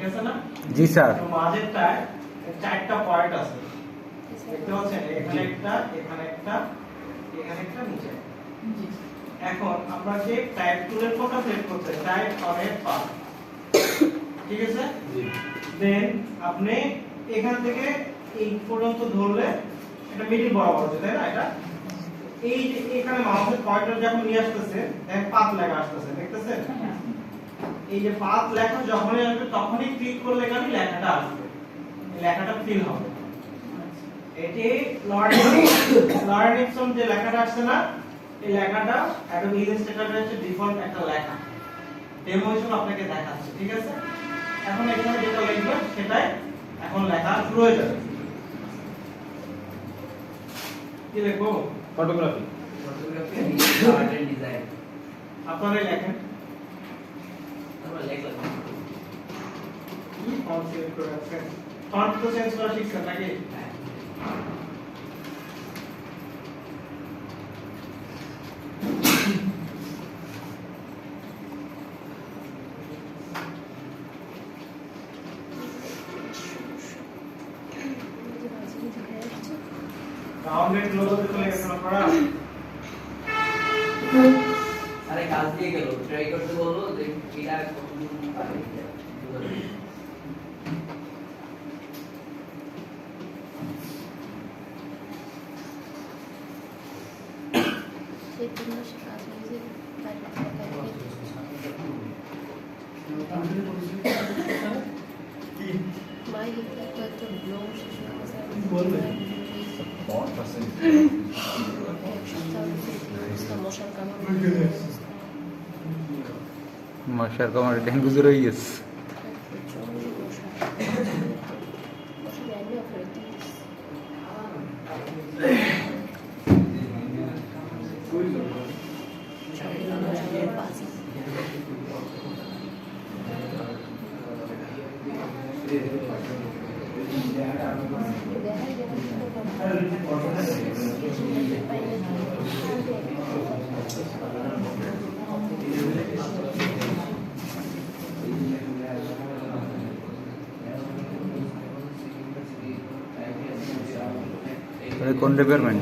আছে না? জি স্যার। তো মাঝেরটায় চারটা পয়েন্ট আছে, দেখতে পাচ্ছেন? এখানে একটা, এখানে একটা, এখানে একটা, নিচে। এখন আমরা যে টাইপ টুলের কথা সেট করতে টাইপ অন এ পাথ, ঠিক আছে? দেন আপনি এখান থেকে এই পর্যন্ত ধরলে এটা মিডল বরাবর আছে, তাই না? এটা এই যে এখানে মাউসের পয়েন্টার যখন নিয়ে আসতেছে, এক পাথ লেখা আসতেছে, দেখতেছেন? এই যে পাথ লেখা যখনই আসবে তখনই ক্লিক করলে এখানে লেখাটা আসবে, এই লেখাটা ফিল হবে। এটি লর্ড ডিপসন যে লেখাটা আসছে না, এই লেখাটা অ্যাডোবি ইলাস্ট্রেটরের হচ্ছে ডিফল্ট একটা লেখা, ডেমো হিসেবে আপনাকে দেখাচ্ছে, ঠিক আছে? এখন এখানে যেটা লিখবেন সেটাই এখন লেখা শুরু হয়ে যাবে। কি লিখবো? Photography art and design. আপনারাই লেখেন। আমরা লেখলাম। কি ফন্ট সিলেক্ট করে রাখছেন? ফন্ট তো চেঞ্জ করা শিখছেন নাকি? রাউন্ডেড লোগোতে তো লেখাপড়া করা। আরে কাজ দিয়ে গেল, ট্রাই করতে বললো যে এটা কতদূর পারে। মশার কামড়ে ডেঙ্গু জ্বর হয়ে গেছে। কোন ডিপার্টমেন্ট?